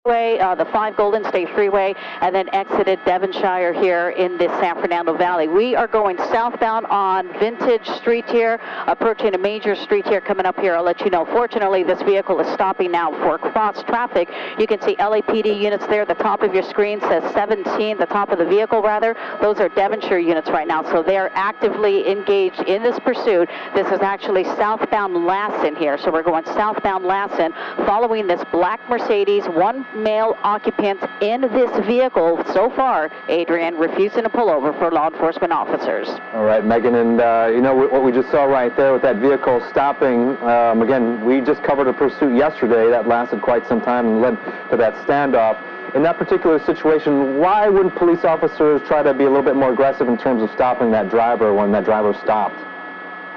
the 5 Golden State Freeway, and then exited Devonshire here in the San Fernando Valley. We are going southbound on Vintage Street here, approaching a major street here coming up here. I'll let you know. Fortunately, this vehicle is stopping now for cross traffic. You can see LAPD units there. The top of your screen says 17, the top of the vehicle rather. Those are Devonshire units right now, so they are actively engaged in this pursuit. This is actually southbound Lassen here, so we're going southbound Lassen, following this black Mercedes. One male occupant in this vehicle so far, Adrian, refusing to pull over for law enforcement officers. All right, Megan, and you know what we just saw right there with that vehicle stopping. Again, we just covered a pursuit yesterday that lasted quite some time and led to that standoff. In that particular situation, why wouldn't police officers try to be a little bit more aggressive in terms of stopping that driver when that driver stopped?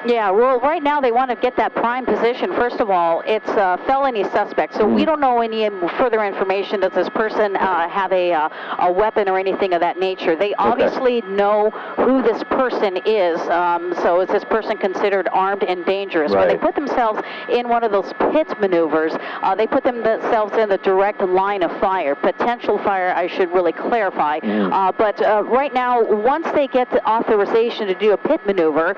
Yeah, well, right now they want to get that prime position. First of all, it's a felony suspect, so we don't know any further information. Does this person have a weapon or anything of that nature? They obviously know who this person is, so is this person considered armed and dangerous? Right. When they put themselves in one of those pit maneuvers, they put themselves in the direct line of fire, potential fire, I should really clarify. But right now, once they get the authorization to do a pit maneuver,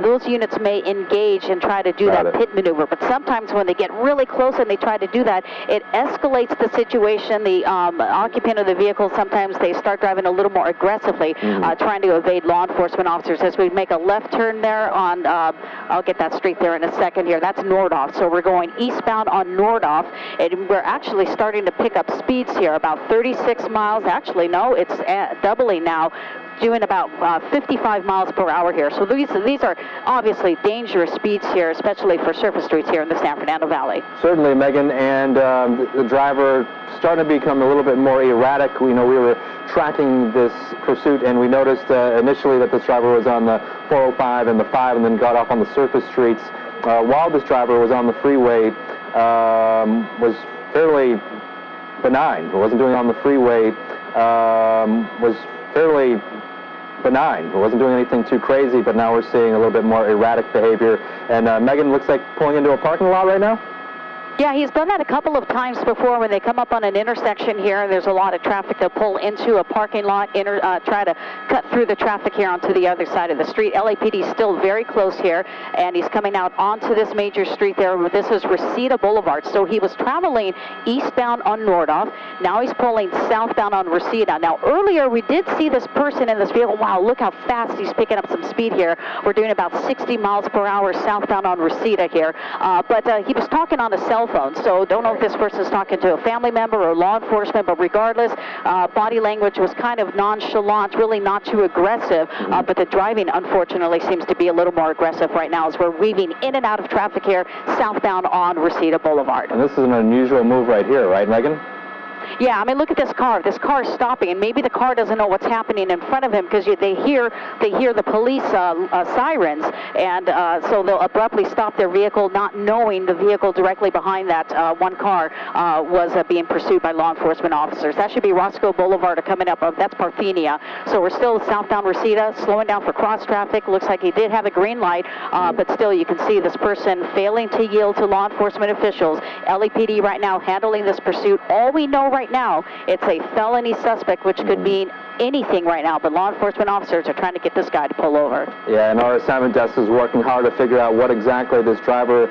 those units may engage and try to do that pit maneuver, but sometimes when they get really close and they try to do that, it escalates the situation. The occupant of the vehicle, sometimes they start driving a little more aggressively, trying to evade law enforcement officers. As we make a left turn there on, I'll get that street there in a second here, that's Nordhoff, so we're going eastbound on Nordhoff, and we're actually starting to pick up speeds here, about 36 miles, actually no, it's doubling now, doing about 55 miles per hour here. So these are obviously dangerous speeds here, especially for surface streets here in the San Fernando Valley. Certainly, Megan, and the driver starting to become a little bit more erratic. We know we were tracking this pursuit, and we noticed initially that this driver was on the 405 and the 5 and then got off on the surface streets. While this driver was on the freeway, was fairly benign. It wasn't doing on the freeway, was fairly benign. It wasn't doing anything too crazy, but now we're seeing a little bit more erratic behavior. And Megan, looks like pulling into a parking lot right now? Yeah, he's done that a couple of times before when they come up on an intersection here and there's a lot of traffic. They'll pull into a parking lot, try to cut through the traffic here onto the other side of the street. LAPD is still very close here, and he's coming out onto this major street there. This is Reseda Boulevard. So he was traveling eastbound on Nordhoff. Now he's pulling southbound on Reseda. Now earlier we did see this person in this vehicle. Wow, look how fast he's picking up some speed here. We're doing about 60 miles per hour southbound on Reseda here. But he was talking on a cell phone, so don't know if this person's talking to a family member or law enforcement, but regardless, body language was kind of nonchalant, really not too aggressive, but the driving, unfortunately, seems to be a little more aggressive right now as we're weaving in and out of traffic here southbound on Reseda Boulevard. And this is an unusual move right here, right, Megan? Yeah, I mean, look at this car. This car is stopping, and maybe the car doesn't know what's happening in front of him because they hear the police sirens, and so they'll abruptly stop their vehicle, not knowing the vehicle directly behind that one car was being pursued by law enforcement officers. That should be Roscoe Boulevard coming up. That's Parthenia. So we're still southbound Reseda, slowing down for cross traffic. Looks like he did have a green light, but still you can see this person failing to yield to law enforcement officials. LAPD right now handling this pursuit. All we know right now, it's a felony suspect, which could mean anything right now, but law enforcement officers are trying to get this guy to pull over. Yeah, and our assignment desk is working hard to figure out what exactly this driver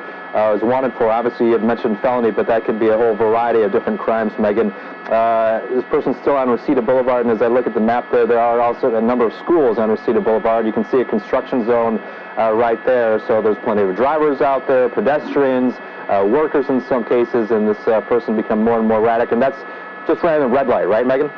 is wanted for. Obviously, you had mentioned felony, but that could be a whole variety of different crimes, Megan. This person's still on Reseda Boulevard, and as I look at the map there are also a number of schools on Reseda Boulevard. You can see a construction zone right there, so there's plenty of drivers out there, pedestrians, workers in some cases, and this person become more and more erratic, and that's just ran a red light, right, Megan?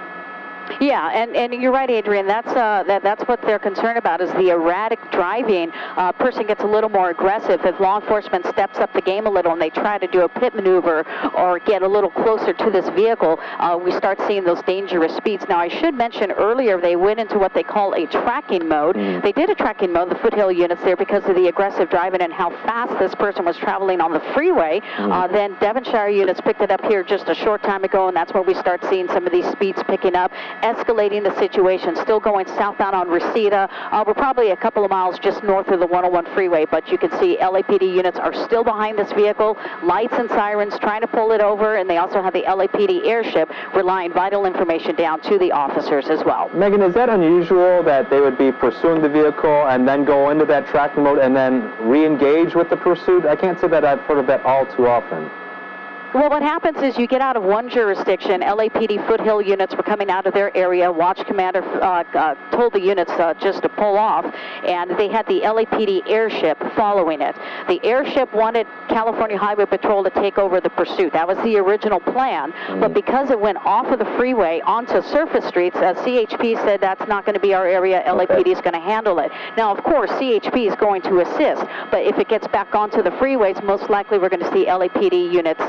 Yeah, and you're right, Adrian. That's what they're concerned about, is the erratic driving. Person gets a little more aggressive. If law enforcement steps up the game a little and they try to do a pit maneuver or get a little closer to this vehicle, we start seeing those dangerous speeds. Now, I should mention earlier they went into what they call a tracking mode. They did a tracking mode, the foothill units there, because of the aggressive driving and how fast this person was traveling on the freeway. Then Devonshire units picked it up here just a short time ago, and that's where we start seeing some of these speeds picking up. escalating the situation, still going southbound on Reseda. We're probably a couple of miles just north of the 101 freeway, but you can see LAPD units are still behind this vehicle, lights and sirens trying to pull it over, and they also have the LAPD airship relaying vital information down to the officers as well. Megan, is that unusual that they would be pursuing the vehicle and then go into that tracking mode and then re-engage with the pursuit? I can't say that I've heard of that all too often. Well, what happens is you get out of one jurisdiction. LAPD foothill units were coming out of their area. Watch commander told the units just to pull off, and they had the LAPD airship following it. The airship wanted California Highway Patrol to take over the pursuit. That was the original plan, but because it went off of the freeway onto surface streets, CHP said that's not going to be our area. LAPD is going to handle it. Now, of course, CHP is going to assist, but if it gets back onto the freeways, most likely we're going to see LAPD units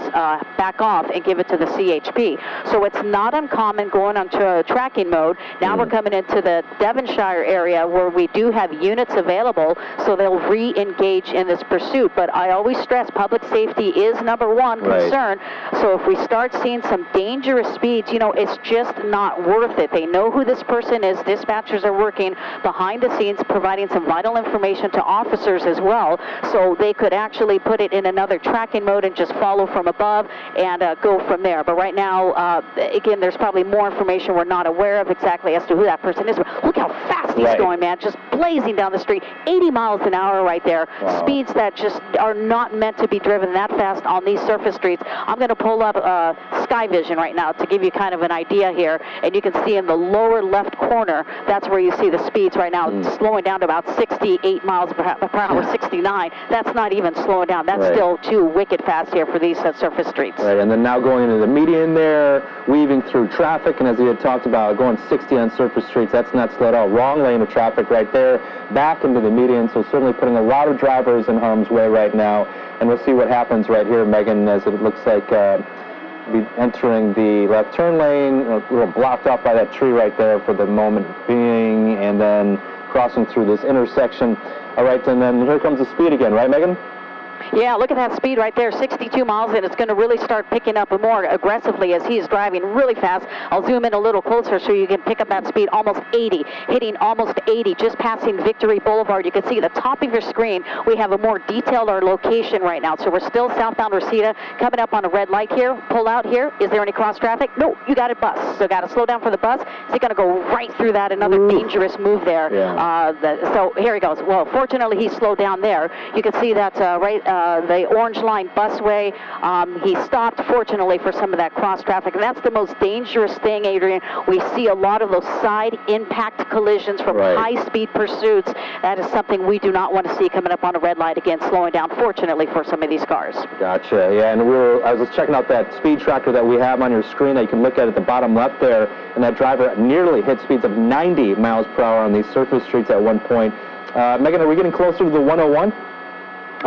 back off and give it to the CHP. So it's not uncommon going onto a tracking mode. Now we're coming into the Devonshire area where we do have units available, so they'll re-engage in this pursuit. But I always stress public safety is number one concern. So if we start seeing some dangerous speeds, you know, it's just not worth it. They know who this person is. Dispatchers are working behind the scenes providing some vital information to officers as well, so they could actually put it in another tracking mode and just follow from above and go from there. But right now, again, there's probably more information we're not aware of exactly as to who that person is. But look how fast he's going, man. Just blazing down the street, 80 miles an hour right there. Wow. Speeds that just are not meant to be driven that fast on these surface streets. I'm going to pull up Sky Vision right now to give you kind of an idea here. And you can see in the lower left corner, that's where you see the speeds right now, slowing down to about 68 miles per hour, 69. That's not even slowing down. That's still too wicked fast here for these surface streets. Right, and then now going into the median there, weaving through traffic, and as we had talked about, going 60 on surface streets, that's not slow at all. Wrong lane of traffic right there, back into the median, so certainly putting a lot of drivers in harm's way right now. And we'll see what happens right here, Megan, as it looks like be entering the left turn lane, a little blocked off by that tree right there for the moment being, and then crossing through this intersection. All right, and then here comes the speed again, right, Megan? Yeah, look at that speed right there, 62 miles, and it's going to really start picking up more aggressively as he's driving really fast. I'll zoom in a little closer so you can pick up that speed, almost 80, hitting almost 80, just passing Victory Boulevard. You can see the top of your screen. We have a more detailed our location right now, so we're still southbound Reseda, coming up on a red light here. Pull out here. Is there any cross traffic? No, you got a bus, so got to slow down for the bus. Is he going to go right through that? Another dangerous move there. Yeah. So here he goes. Well, fortunately, he slowed down there. You can see that the Orange Line busway. He stopped, fortunately, for some of that cross traffic, and that's the most dangerous thing, Adrian. We see a lot of those side impact collisions from high-speed pursuits. That is something we do not want to see coming up on a red light again, slowing down, fortunately, for some of these cars. Gotcha. Yeah, and I was just checking out that speed tracker that we have on your screen that you can look at the bottom left there, and that driver nearly hit speeds of 90 miles per hour on these surface streets at one point. Megan, are we getting closer to the 101?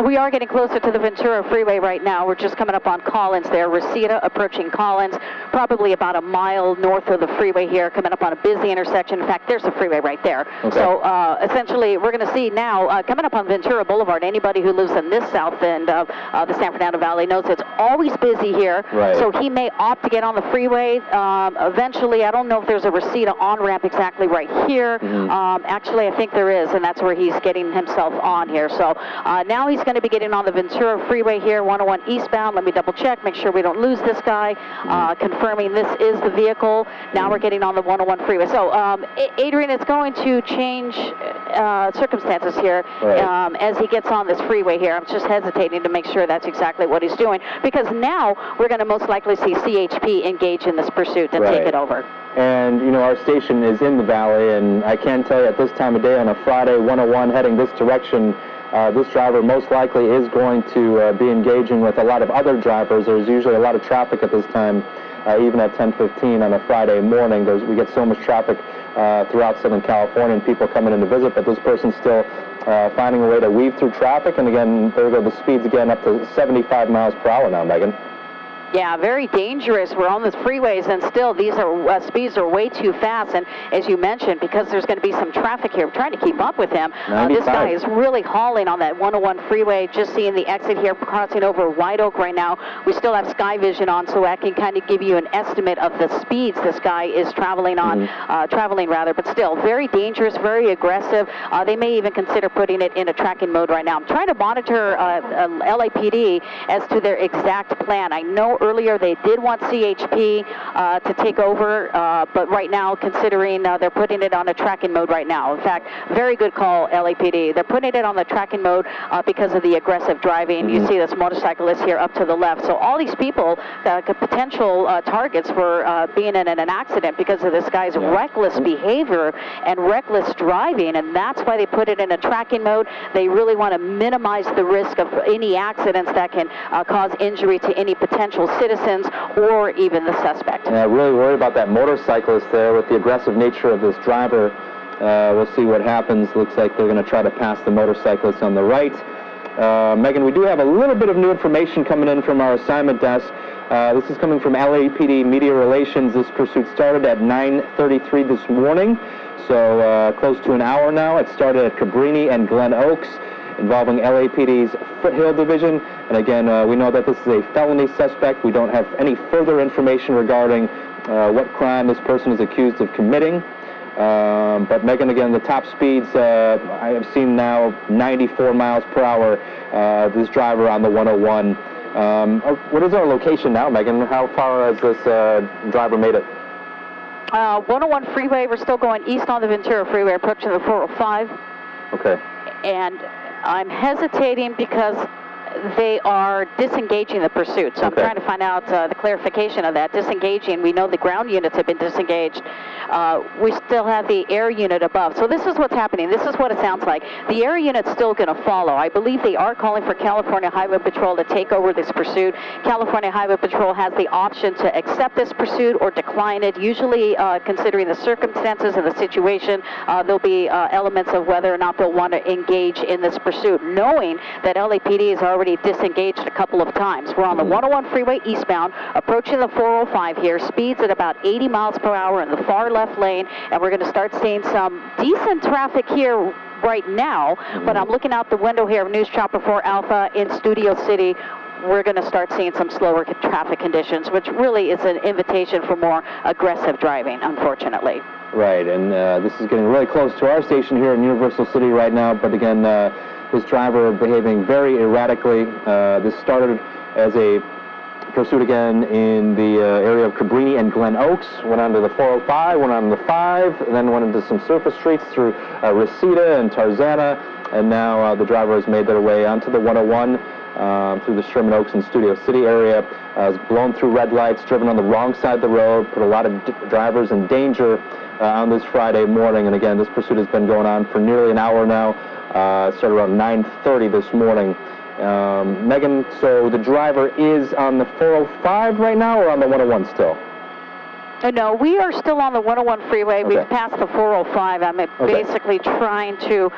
We are getting closer to the Ventura Freeway right now. We're just coming up on Collins there. Reseda approaching Collins, probably about a mile north of the freeway here, coming up on a busy intersection. In fact, there's the freeway right there. Okay. So essentially, we're going to see now, coming up on Ventura Boulevard, anybody who lives in this south end of the San Fernando Valley knows it's always busy here. Right. So he may opt to get on the freeway. Eventually, I don't know if there's a Reseda on-ramp exactly right here. Actually, I think there is, and that's where he's getting himself on here. So now he's going to be getting on the Ventura Freeway here, 101 eastbound. Let me double check, make sure we don't lose this guy. Confirming this is the vehicle. Now we're getting on the 101 freeway. So, Adrian, it's going to change circumstances here as he gets on this freeway here. I'm just hesitating to make sure that's exactly what he's doing, because now we're going to most likely see CHP engage in this pursuit and take it over. And, you know, our station is in the valley, and I can tell you at this time of day on a Friday, 101 heading this direction, this driver most likely is going to be engaging with a lot of other drivers. There's usually a lot of traffic at this time, even at 10:15 on a Friday morning. We get so much traffic throughout Southern California and people coming in to visit, but this person's still finding a way to weave through traffic. And again, there go the speeds again, up to 75 miles per hour now, Megan. Yeah, very dangerous. We're on the freeways, and still these are speeds are way too fast. And as you mentioned, because there's going to be some traffic here, we're trying to keep up with him. This guy is really hauling on that 101 freeway. Just seeing the exit here, crossing over White Oak right now. We still have sky vision on, so I can kind of give you an estimate of the speeds this guy is traveling on, but still very dangerous, very aggressive. They may even consider putting it in a tracking mode right now. I'm trying to monitor LAPD as to their exact plan. I know earlier they did want CHP to take over, but right now, considering they're putting it on a tracking mode right now. In fact, very good call, LAPD. They're putting it on the tracking mode because of the aggressive driving. You see this motorcyclist here up to the left. So all these people could potential targets for being in an accident because of this guy's reckless behavior and reckless driving, and that's why they put it in a tracking mode. They really want to minimize the risk of any accidents that can cause injury to any potential citizens or even the suspect. Yeah, really worried about that motorcyclist there with the aggressive nature of this driver. We'll see what happens. Looks like they're going to try to pass the motorcyclist on the right. Megan, we do have a little bit of new information coming in from our assignment desk. This is coming from LAPD Media Relations. This pursuit started at 9:33 this morning, so close to an hour now. It started at Cabrini and Glen Oaks, involving LAPD's Foothill Division. And again, we know that this is a felony suspect. We don't have any further information regarding what crime this person is accused of committing. But Megan, again, the top speeds I have seen now 94 miles per hour. This driver on the 101. What is our location now, Megan? How far has this driver made it? 101 freeway. We're still going east on the Ventura Freeway, approaching the 405. Okay. And I'm hesitating because they are disengaging the pursuit. So I'm trying to find out the clarification of that. Disengaging, we know the ground units have been disengaged. We still have the air unit above. So this is what's happening. This is what it sounds like. The air unit's still going to follow. I believe they are calling for California Highway Patrol to take over this pursuit. California Highway Patrol has the option to accept this pursuit or decline it. Usually, considering the circumstances and the situation, there'll be elements of whether or not they'll want to engage in this pursuit, knowing that LAPD is already disengaged a couple of times. We're on the 101 freeway eastbound, approaching the 405 here, speeds at about 80 miles per hour in the far left lane, and we're going to start seeing some decent traffic here right now, but I'm looking out the window here of News Chopper 4 Alpha in Studio City. We're going to start seeing some slower traffic conditions, which really is an invitation for more aggressive driving, unfortunately. Right, and this is getting really close to our station here in Universal City right now, but again, this driver behaving very erratically. This started as a pursuit again in the area of Cabrini and Glen Oaks, went onto the 405, went on the 5, and then went into some surface streets through Reseda and Tarzana, and now the driver has made their way onto the 101 through the Sherman Oaks and Studio City area, has blown through red lights, driven on the wrong side of the road, put a lot of drivers in danger on this Friday morning. And again, this pursuit has been going on for nearly an hour now. Started around 9:30 this morning. Megan, so the driver is on the 405 right now or on the 101 still? No, we are still on the 101 freeway. Okay. We've passed the 405. I'm basically trying to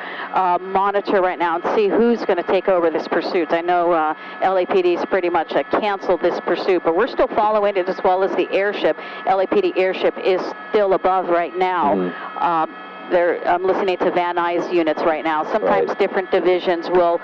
monitor right now and see who's going to take over this pursuit. I know LAPD's pretty much canceled this pursuit, but we're still following it, as well as the airship. LAPD airship is still above right now. I'm listening to Van Nuys units right now. Sometimes different divisions will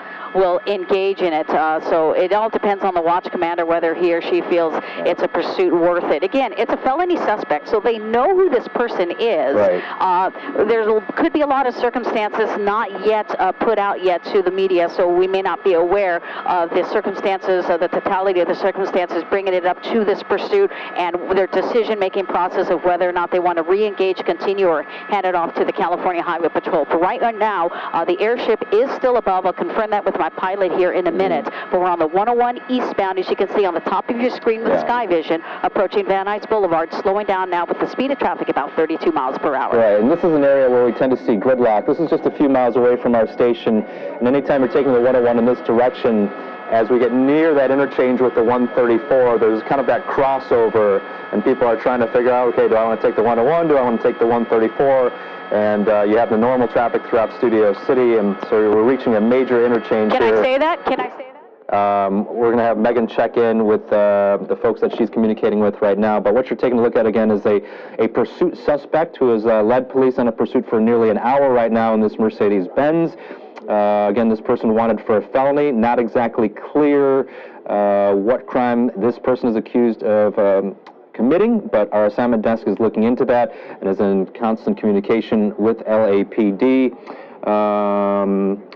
engage in it. So it all depends on the watch commander whether he or she feels it's a pursuit worth it. Again, it's a felony suspect, so they know who this person is. There could be a lot of circumstances not yet put out yet to the media, so we may not be aware of the circumstances, the totality of the circumstances bringing it up to this pursuit and their decision-making process of whether or not they want to re-engage, continue, or hand it off to the California Highway Patrol. But right now, the airship is still above. I'll confirm that with my pilot here in a minute. But we're on the 101 eastbound, as you can see on the top of your screen with sky vision, approaching Van Nuys Boulevard, slowing down now with the speed of traffic about 32 miles per hour. Right, and this is an area where we tend to see gridlock. This is just a few miles away from our station, and anytime you're taking the 101 in this direction, as we get near that interchange with the 134, there's kind of that crossover, and people are trying to figure out, okay, do I want to take the 101, do I want to take the 134? And you have the normal traffic throughout Studio City, and so we're reaching a major interchange here. Can I say that? Can I say that? We're going to have Megan check in with the folks that she's communicating with right now. But what you're taking a look at again is a pursuit suspect who has led police on a pursuit for nearly an hour right now in this Mercedes-Benz. Again, this person wanted for a felony. Not exactly clear what crime this person is accused of committing, but our assignment desk is looking into that and is in constant communication with LAPD.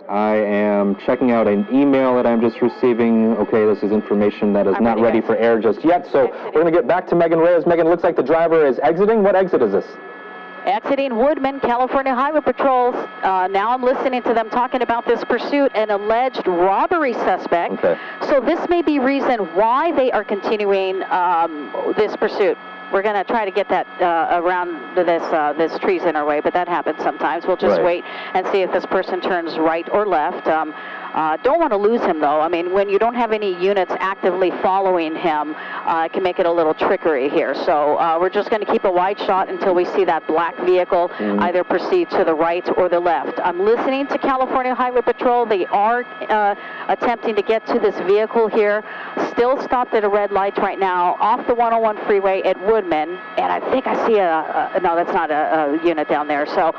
I am checking out an email that I'm just receiving. Okay, this is information that is not ready for air just yet, so we're going to get back to Megan Reyes. Megan, looks like the driver is exiting. What exit is this? Exiting Woodman, California Highway Patrol. Now I'm listening to them talking about this pursuit, an alleged robbery suspect. Okay. So this may be reason why they are continuing this pursuit. We're going to try to get that around this trees in our way, but that happens sometimes. We'll just wait and see if this person turns right or left. Don't want to lose him, though. I mean, when you don't have any units actively following him, it can make it a little trickery here. So we're just going to keep a wide shot until we see that black vehicle either proceed to the right or the left. I'm listening to California Highway Patrol. They are attempting to get to this vehicle here. Still stopped at a red light right now off the 101 freeway at Woodman. And I think I see no, that's not a unit down there. So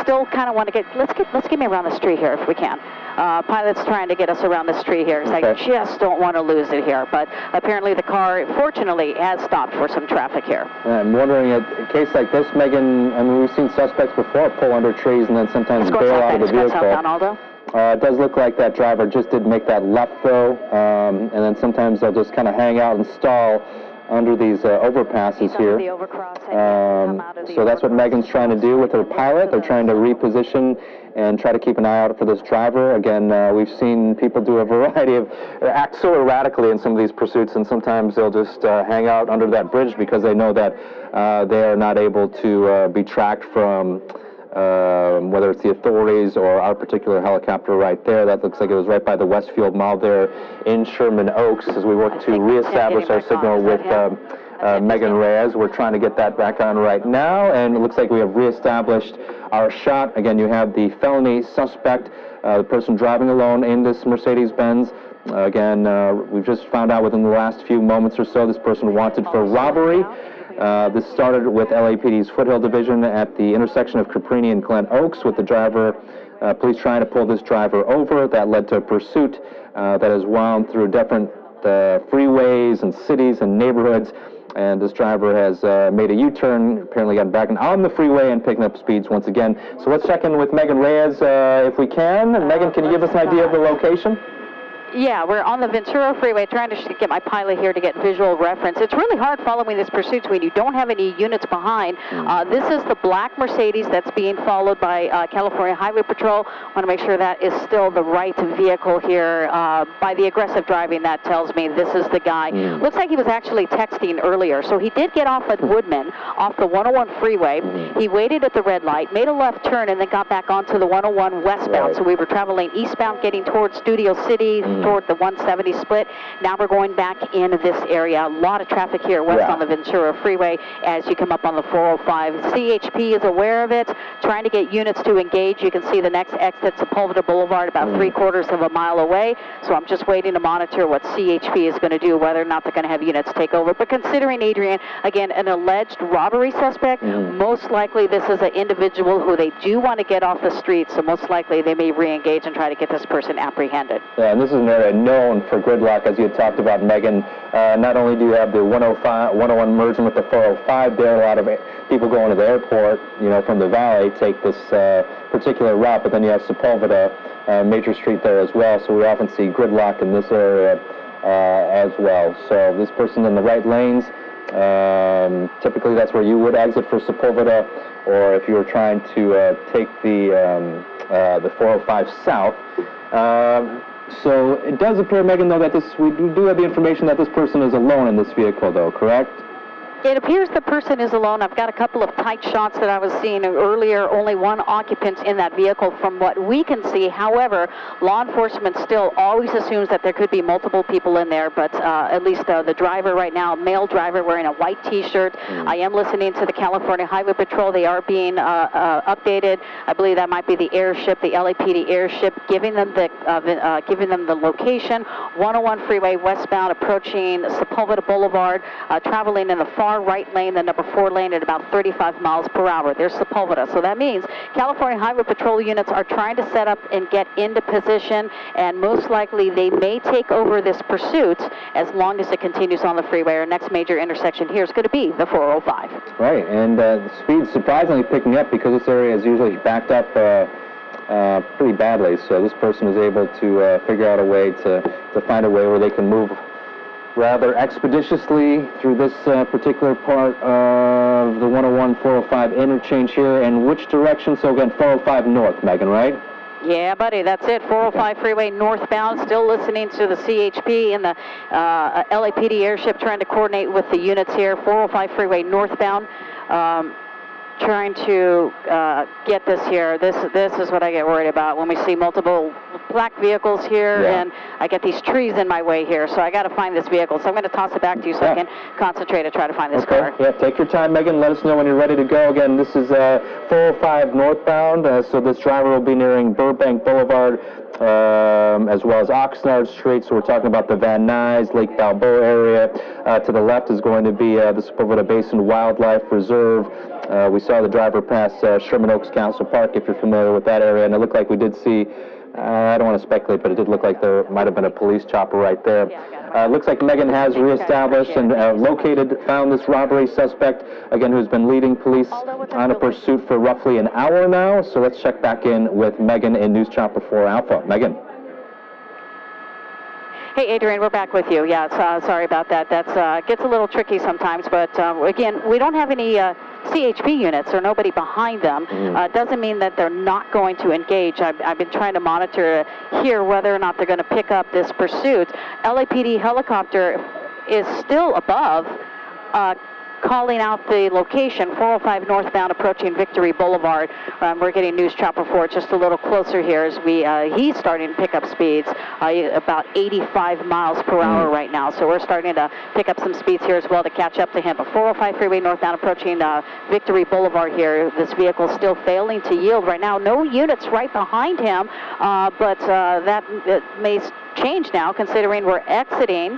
still kind of want to let's get me around this tree here if we can. Pilot's trying to get us around this tree here. I just don't want to lose it here. But apparently the car, fortunately, has stopped for some traffic here. I'm wondering, in a case like this, Megan, I mean, we've seen suspects before pull under trees and then sometimes bail out of the vehicle. It does look like that driver just did make that left, though, and then sometimes they'll just kind of hang out and stall under these overpasses here. So that's what Megan's trying to do with her pilot. They're trying to reposition and try to keep an eye out for this driver. Again, we've seen people do a variety of, act so erratically in some of these pursuits, and sometimes they'll just hang out under that bridge because they know that they are not able to be tracked from whether it's the authorities or our particular helicopter right there. That looks like it was right by the Westfield Mall there in Sherman Oaks as we work to reestablish our signal with Megan Reyes. We're trying to get that back on right now, and it looks like we have reestablished our shot. Again, you have the felony suspect, the person driving alone in this Mercedes-Benz. Again, we've just found out within the last few moments or so this person wanted for robbery. This started with LAPD's Foothill Division at the intersection of Caprini and Glen Oaks with the driver, police trying to pull this driver over. That led to a pursuit that has wound through different freeways and cities and neighborhoods. And this driver has made a U-turn, apparently gotten back on the freeway and picking up speeds once again. So let's check in with Megan Reyes if we can. Megan, can you give us an idea of the location? Yeah, we're on the Ventura Freeway trying to get my pilot here to get visual reference. It's really hard following this pursuit when you don't have any units behind. This is the black Mercedes that's being followed by California Highway Patrol. Want to make sure that is still the right vehicle here. By the aggressive driving, that tells me this is the guy. Looks like he was actually texting earlier. So he did get off at Woodman, off the 101 freeway. He waited at the red light, made a left turn, and then got back onto the 101 westbound. So we were traveling eastbound, getting towards Studio City, toward the 170 split. Now we're going back in this area. A lot of traffic here west on the Ventura Freeway as you come up on the 405. CHP is aware of it, trying to get units to engage. You can see the next exit, Sepulveda Boulevard, about 3/4 of a mile away. So I'm just waiting to monitor what CHP is going to do, whether or not they're going to have units take over. But considering, Adrian, again, an alleged robbery suspect, most likely this is an individual who they do want to get off the street, so most likely they may re-engage and try to get this person apprehended. Yeah, and this is an area known for gridlock, as you had talked about, Megan. Not only do you have the 101 merging with the 405 there, a lot of people going to the airport, you know, from the valley take this particular route, but then you have Sepulveda, Major Street there as well, so we often see gridlock in this area as well. So this person in the right lanes, typically that's where you would exit for Sepulveda, or if you were trying to take the 405 south. So it does appear, Megan, though, that we do have the information that this person is alone in this vehicle, though, correct? It appears the person is alone. I've got a couple of tight shots that I was seeing earlier, only one occupant in that vehicle from what we can see. However, law enforcement still always assumes that there could be multiple people in there, but at least the driver right now, male driver wearing a white T-shirt. I am listening to the California Highway Patrol. They are being updated. I believe that might be the airship, the LAPD airship, giving them the location. 101 freeway westbound approaching Sepulveda Boulevard, traveling in the far right lane, the number 4 lane at about 35 miles per hour. There's Sepulveda. So that means California Highway Patrol units are trying to set up and get into position, and most likely they may take over this pursuit as long as it continues on the freeway. Our next major intersection here is going to be the 405. Right, and the speed's surprisingly picking up because this area is usually backed up pretty badly. So this person is able to figure out a way to find a way where they can move rather expeditiously through this particular part of the 101-405 interchange here. And which direction? So again, 405 north, Megan, right? Yeah, buddy, that's it. 405 freeway northbound. Still listening to the CHP and the LAPD airship trying to coordinate with the units here. 405 freeway northbound. Trying to get this here. This is what I get worried about when we see multiple black vehicles here, and I get these trees in my way here. So I got to find this vehicle. So I'm going to toss it back to you so I can concentrate to try to find this car. Yeah, take your time, Megan. Let us know when you're ready to go. Again, this is 405 northbound. So this driver will be nearing Burbank Boulevard, as well as Oxnard Street. So we're talking about the Van Nuys, Lake Balboa area. To the left is going to be the Sepulveda Basin Wildlife Reserve. We saw the driver pass Sherman Oaks Council Park, if you're familiar with that area, and it looked like we did see, I don't want to speculate, but it did look like there might have been a police chopper right there. Looks like Megan has reestablished and found this robbery suspect, again, who's been leading police on a pursuit for roughly an hour now. So let's check back in with Megan in News Chopper 4 Alpha. Megan. Hey, Adrian, we're back with you. Yeah, sorry about that. That gets a little tricky sometimes, but again, we don't have any CHP units or nobody behind them. Doesn't mean that they're not going to engage. I've been trying to monitor here whether or not they're going to pick up this pursuit. LAPD helicopter is still above, calling out the location, 405 northbound approaching Victory Boulevard. We're getting News Chopper 4 just a little closer here as he's starting to pick up speeds, about 85 miles per hour right now. So we're starting to pick up some speeds here as well to catch up to him. But 405 freeway northbound approaching Victory Boulevard here. This vehicle still failing to yield right now. No units right behind him, but that may change now considering we're exiting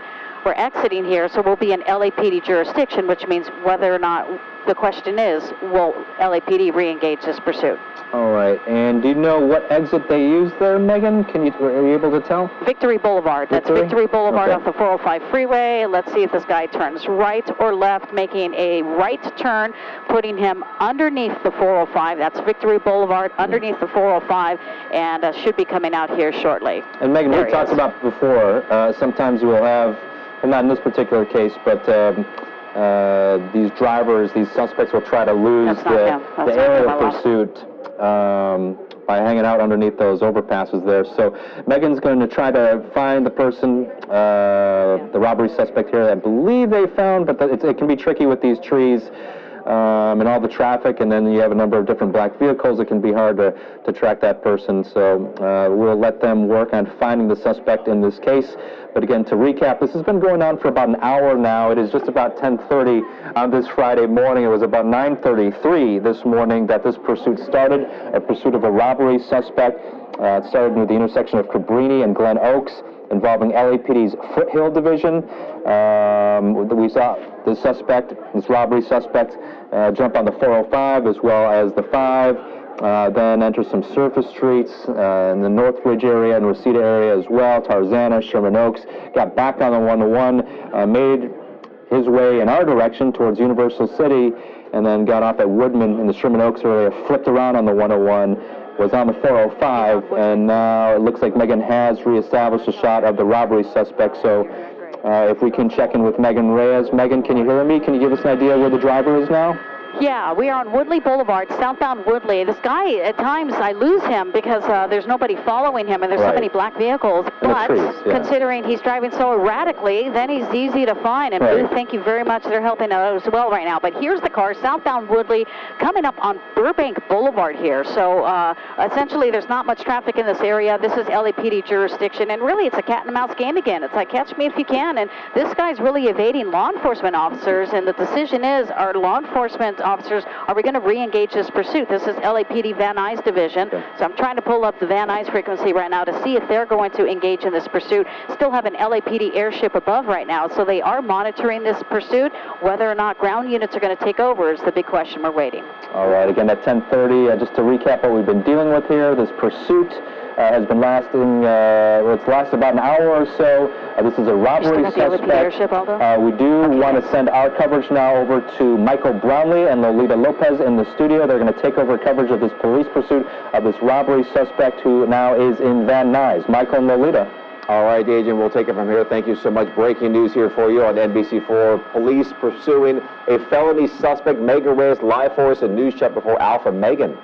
here, so we'll be in LAPD jurisdiction, which means whether or not, the question is, will LAPD re-engage this pursuit? All right, and do you know what exit they used there, Megan? Are you able to tell? Victory Boulevard. That's Victory Boulevard off the 405 freeway. Let's see if this guy turns right or left, making a right turn, putting him underneath the 405. That's Victory Boulevard, underneath the 405, and should be coming out here shortly. And Megan, we talked about before, sometimes we'll have, well, not in this particular case, but these drivers, these suspects will try to lose the area of pursuit by hanging out underneath those overpasses there. So Megan's going to try to find the person, the robbery suspect here. I believe they found, but it can be tricky with these trees and all the traffic, and then you have a number of different black vehicles. It can be hard to track that person. So we'll let them work on finding the suspect in this case. But again, to recap, this has been going on for about an hour now. It is just about 10:30 on this Friday morning. It was about 9:33 this morning that this pursuit started, a pursuit of a robbery suspect. It started near the intersection of Cabrini and Glen Oaks, involving LAPD's Foothill Division. We saw this suspect, this robbery suspect, jump on the 405 as well as the 5. Then enter some surface streets in the Northridge area and Reseda area as well, Tarzana, Sherman Oaks, got back on the 101, made his way in our direction towards Universal City, and then got off at Woodman in the Sherman Oaks area, flipped around on the 101, was on the 405, and now it looks like Megan has reestablished a shot of the robbery suspect. So if we can check in with Megan Reyes. Megan, can you hear me? Can you give us an idea where the driver is now? Yeah, we are on Woodley Boulevard, southbound Woodley. This guy, at times, I lose him because there's nobody following him and there's so many black vehicles. But considering he's driving so erratically, then he's easy to find. And Boo, thank you very much. They're helping out as well right now. But here's the car, southbound Woodley, coming up on Burbank Boulevard here. So essentially, there's not much traffic in this area. This is LAPD jurisdiction. And really, it's a cat and mouse game again. It's like, catch me if you can. And this guy's really evading law enforcement officers. And the decision is, are law enforcement officers, are we going to re-engage this pursuit? This is LAPD Van Nuys division. So I'm trying to pull up the Van Nuys frequency right now to see if they're going to engage in this pursuit. Still have an LAPD airship above right now, so they are monitoring this pursuit. Whether or not ground units are going to take over is the big question we're waiting. All right, again at 10:30, just to recap what we've been dealing with here, this pursuit has been lasting, it's lasted about an hour or so. This is a robbery suspect. We do want to send our coverage now over to Michael Brownlee and Lolita Lopez in the studio. They're going to take over coverage of this police pursuit of this robbery suspect who now is in Van Nuys. Michael and Lolita. All right, Agent, we'll take it from here. Thank you so much. Breaking news here for you on NBC4. Police pursuing a felony suspect. Megan Reyes live for us in News Chapter 4 Alpha. Megan.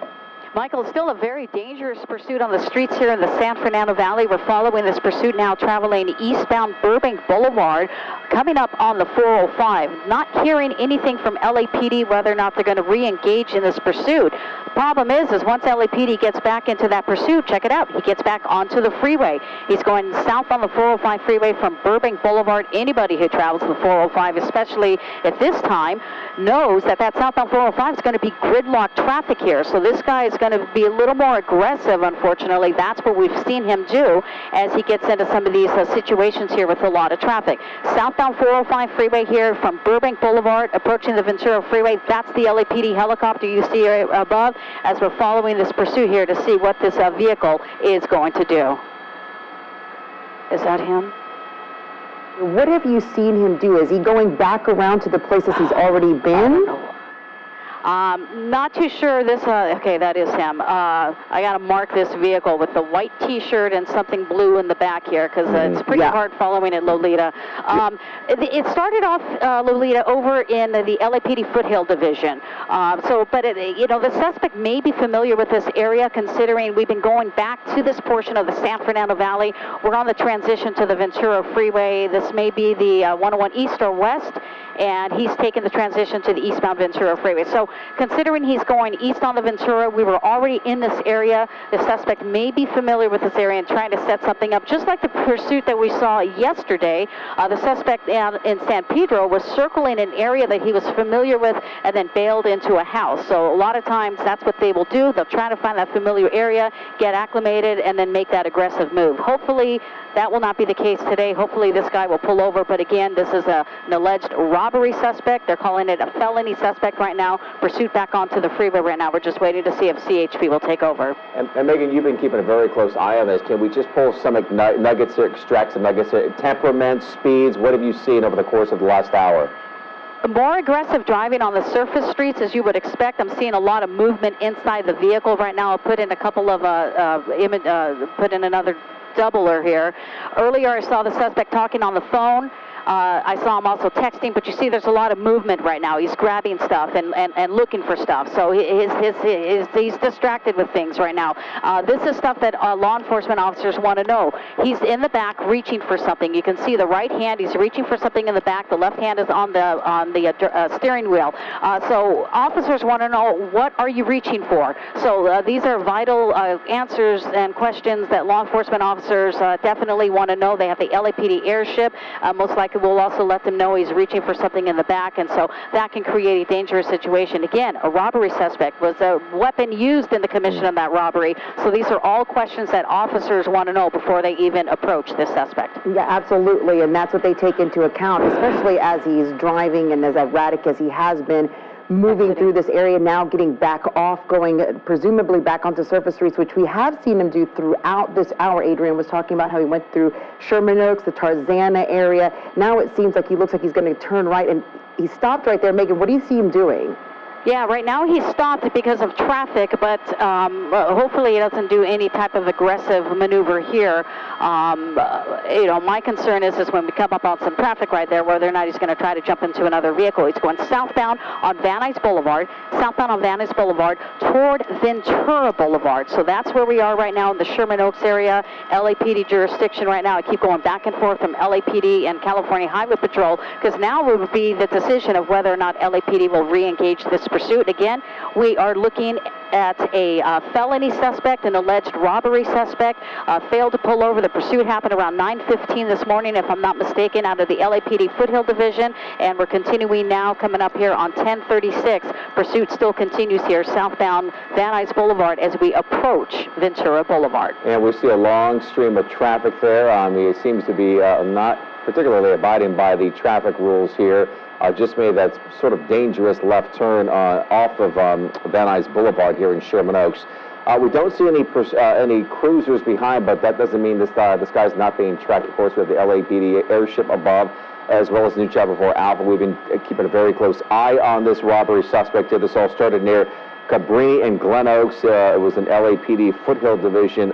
Michael, it's still a very dangerous pursuit on the streets here in the San Fernando Valley. We're following this pursuit now, traveling eastbound Burbank Boulevard, coming up on the 405. Not hearing anything from LAPD whether or not they're going to re-engage in this pursuit. The problem is once LAPD gets back into that pursuit, check it out, he gets back onto the freeway. He's going south on the 405 freeway from Burbank Boulevard. Anybody who travels the 405, especially at this time, knows that southbound 405 is going to be gridlocked traffic here. So this guy is going to be a little more aggressive, unfortunately. That's what we've seen him do as he gets into some of these situations here with a lot of traffic. Southbound 405 freeway here from Burbank Boulevard, approaching the Ventura Freeway. That's the LAPD helicopter you see above as we're following this pursuit here to see what this vehicle is going to do. Is that him? What have you seen him do? Is he going back around to the places he's already been? Not too sure. Okay, that is him. I got to mark this vehicle with the white T-shirt and something blue in the back here because it's pretty hard following it, Lolita. It started off, Lolita, over in the LAPD Foothill Division. The suspect may be familiar with this area considering we've been going back to this portion of the San Fernando Valley. We're on the transition to the Ventura Freeway. This may be the 101 East or West, and he's taken the transition to the eastbound Ventura Freeway. So considering he's going east on the Ventura, we were already in this area. The suspect may be familiar with this area and trying to set something up. Just like the pursuit that we saw yesterday, the suspect in San Pedro was circling an area that he was familiar with and then bailed into a house. So a lot of times that's what they will do. They'll try to find that familiar area, get acclimated, and then make that aggressive move. Hopefully that will not be the case today. Hopefully this guy will pull over. But again, this is an alleged robbery suspect. They're calling it a felony suspect right now. Pursuit back onto the freeway right now. We're just waiting to see if CHP will take over. And Megan, you've been keeping a very close eye on this. Can we just pull some nuggets here, extract some nuggets here? Temperament, speeds, what have you seen over the course of the last hour? More aggressive driving on the surface streets, as you would expect. I'm seeing a lot of movement inside the vehicle right now. I'll put in a couple of put in another doubler here. Earlier I saw the suspect talking on the phone. I saw him also texting, but you see there's a lot of movement right now. He's grabbing stuff and looking for stuff. So he's distracted with things right now. This is stuff that law enforcement officers want to know. He's in the back reaching for something. You can see the right hand, he's reaching for something in the back. The left hand is on the steering wheel. So officers want to know, what are you reaching for? So these are vital answers and questions that law enforcement officers definitely want to know. They have the LAPD airship. Most likely we'll also let them know he's reaching for something in the back, and so that can create a dangerous situation. Again, a robbery suspect. Was a weapon used in the commission of that robbery? So these are all questions that officers want to know before they even approach this suspect. Yeah, absolutely, and that's what they take into account, especially as he's driving and as erratic as he has been, moving through this area, now getting back off, going presumably back onto surface streets, which we have seen him do throughout this hour. Adrian was talking about how he went through Sherman Oaks, the Tarzana area. Now it seems like he looks like he's going to turn right, and he stopped right there. Megan, what do you see him doing? Yeah, right now he's stopped because of traffic, but hopefully he doesn't do any type of aggressive maneuver here. You know, my concern is when we come up on some traffic right there, whether or not he's going to try to jump into another vehicle. He's going southbound on Van Nuys Boulevard, toward Ventura Boulevard. So that's where we are right now in the Sherman Oaks area, LAPD jurisdiction right now. I keep going back and forth from LAPD and California Highway Patrol, because now would be the decision of whether or not LAPD will re-engage this pursuit. Again, we are looking at a felony suspect, an alleged robbery suspect, failed to pull over. The pursuit happened around 9:15 this morning, if I'm not mistaken, out of the LAPD Foothill Division, and we're continuing now coming up here on 1036. Pursuit still continues here, southbound Van Nuys Boulevard, as we approach Ventura Boulevard. And we see a long stream of traffic there. He seems to be not particularly abiding by the traffic rules here. Just made that sort of dangerous left turn off of Van Nuys Boulevard here in Sherman Oaks. We don't see any cruisers behind, but that doesn't mean this guy's not being tracked. Of course, we have the LAPD airship above, as well as New Chapel 4 Alpha. We've been keeping a very close eye on this robbery suspect here. This all started near Cabrini and Glen Oaks. It was an LAPD Foothill Division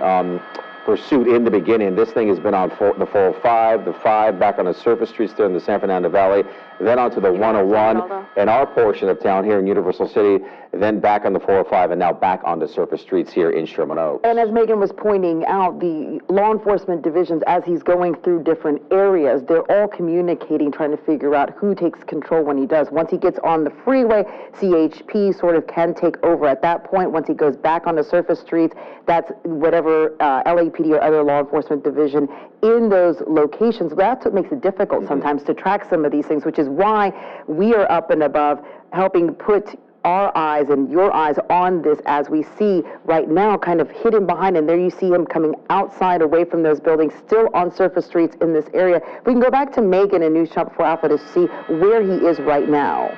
pursuit in the beginning. This thing has been on the 405, the 5, back on the surface streets there in the San Fernando Valley, then onto the 101 in our portion of town here in Universal City, then back on the 405, and now back on the surface streets here in Sherman Oaks. And as Megan was pointing out, the law enforcement divisions, as he's going through different areas, they're all communicating, trying to figure out who takes control when he does. Once he gets on the freeway, CHP sort of can take over at that point. Once he goes back on the surface streets, that's whatever LAPD or other law enforcement division in those locations. That's what makes it difficult sometimes to track some of these things, which is why we are up and above helping put our eyes and your eyes on this, as we see right now kind of hidden behind, and there you see him coming outside away from those buildings, still on surface streets in this area. We can go back to Megan and News Channel 4 Alpha to see where he is right now.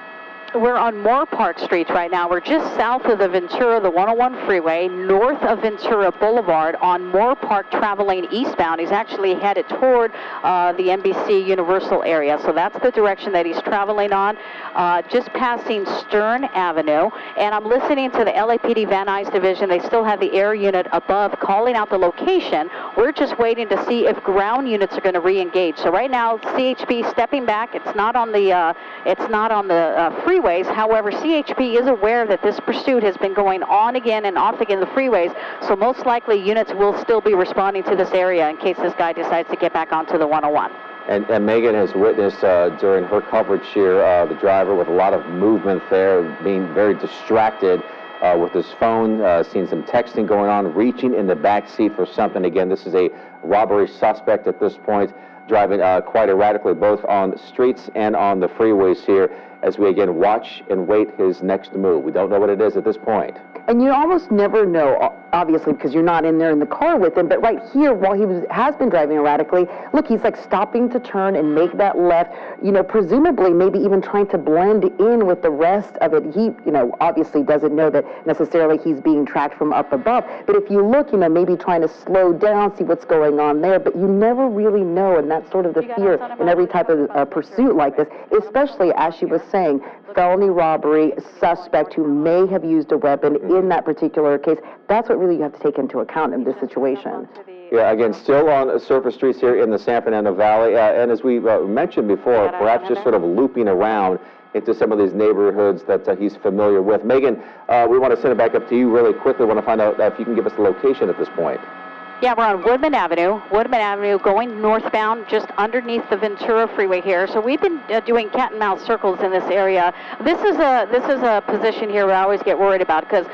We're on Moore Park Streets right now. We're just south of the Ventura, the 101 freeway, north of Ventura Boulevard on Moore Park, traveling eastbound. He's actually headed toward the NBC Universal area, so that's the direction that he's traveling on, just passing Stern Avenue. And I'm listening to the LAPD Van Nuys Division. They still have the air unit above calling out the location. We're just waiting to see if ground units are going to re-engage. So right now, CHP stepping back. It's not on the freeway. However, CHP is aware that this pursuit has been going on again and off again the freeways, so most likely units will still be responding to this area in case this guy decides to get back onto the 101. And Megan has witnessed during her coverage here the driver with a lot of movement there, being very distracted with his phone, seeing some texting going on, reaching in the back seat for something. Again, this is a robbery suspect at this point, driving quite erratically both on streets and on the freeways here, as we again watch and wait his next move. We don't know what it is at this point. And you almost never know, obviously, because you're not in there in the car with him, but right here, while he has been driving erratically, look, he's like stopping to turn and make that left, you know, presumably maybe even trying to blend in with the rest of it. He, you know, obviously doesn't know that necessarily he's being tracked from up above, but if you look, you know, maybe trying to slow down, see what's going on there, but you never really know, and that's sort of the fear in every type of pursuit like this, especially, as she was saying, felony robbery suspect who may have used a weapon in that particular case. That's what really you have to take into account in this situation. Yeah, again, still on surface streets here in the San Fernando Valley, and as we mentioned before, perhaps just sort of looping around into some of these neighborhoods that he's familiar with. Megan, we want to send it back up to you really quickly. We want to find out if you can give us the location at this point. Yeah, we're on Woodman Avenue, going northbound just underneath the Ventura freeway here. So we've been doing cat and mouse circles in this area. This is a position here where I always get worried about, because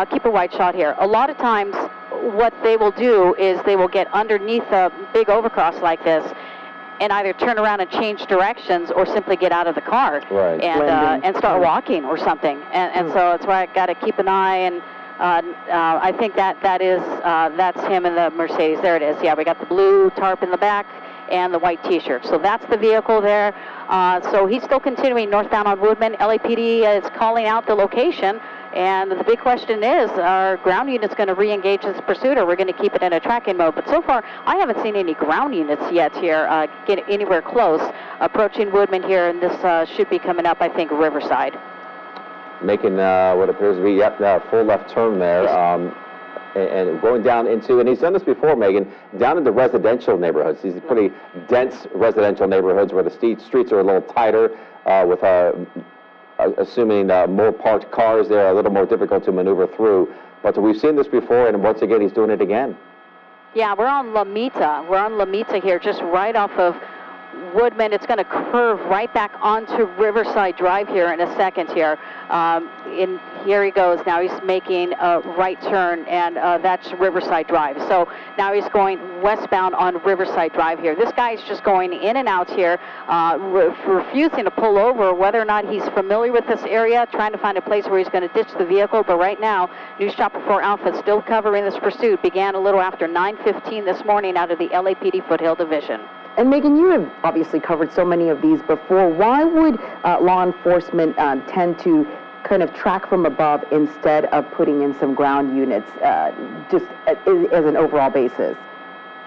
keep a wide shot here. A lot of times what they will do is they will get underneath a big overcross like this and either turn around and change directions or simply get out of the car and start walking or something. And so that's why I got to keep an eye. And I think that's him in the Mercedes. There it is. Yeah, we got the blue tarp in the back and the white T-shirt. So that's the vehicle there. So he's still continuing northbound on Woodman. LAPD is calling out the location. And the big question is, are ground units going to re-engage this pursuit, or we're going to keep it in a tracking mode? But so far, I haven't seen any ground units yet here get anywhere close. Approaching Woodman here, and this should be coming up, I think, Riverside. making what appears to be, a full left turn there. And going down into, and he's done this before, Megan, down into residential neighborhoods. These are pretty dense residential neighborhoods where the streets are a little tighter, with assuming more parked cars there, a little more difficult to maneuver through. But we've seen this before, and once again, he's doing it again. Yeah, we're on La Mita. We're on La Mita here, just right off of Woodman. It's going to curve right back onto Riverside Drive here in a second here. Here he goes. Now he's making a right turn, and that's Riverside Drive. So now he's going westbound on Riverside Drive here. This guy's just going in and out here, refusing to pull over, whether or not he's familiar with this area, trying to find a place where he's going to ditch the vehicle. But right now, News Chopper 4 Alpha still covering this pursuit. Began a little after 9:15 this morning out of the LAPD Foothill Division. And Megan, you have obviously covered so many of these before. Why would law enforcement tend to kind of track from above instead of putting in some ground units, just as an overall basis?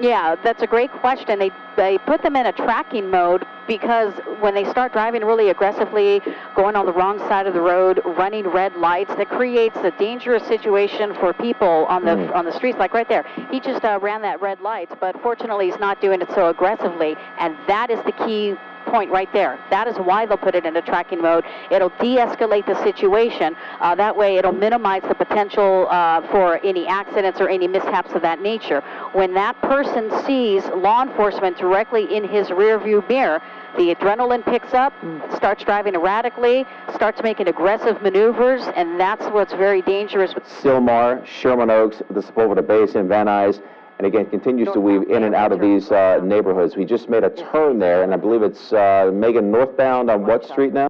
Yeah, that's a great question. They put them in a tracking mode because when they start driving really aggressively, going on the wrong side of the road, running red lights, that creates a dangerous situation for people on the streets. Like right there, he just ran that red light, but fortunately he's not doing it so aggressively, and that is the key point right there. That is why they'll put it in a tracking mode. It'll de-escalate the situation. That way it'll minimize the potential for any accidents or any mishaps of that nature. When that person sees law enforcement directly in his rearview mirror, the adrenaline picks up, starts driving erratically, starts making aggressive maneuvers, and that's what's very dangerous. Sylmar, Sherman Oaks, the Sepulveda Basin, Van Nuys, and again continues to weave in and out of these neighborhoods. We just made a turn there, and I believe it's Megan northbound on what street now?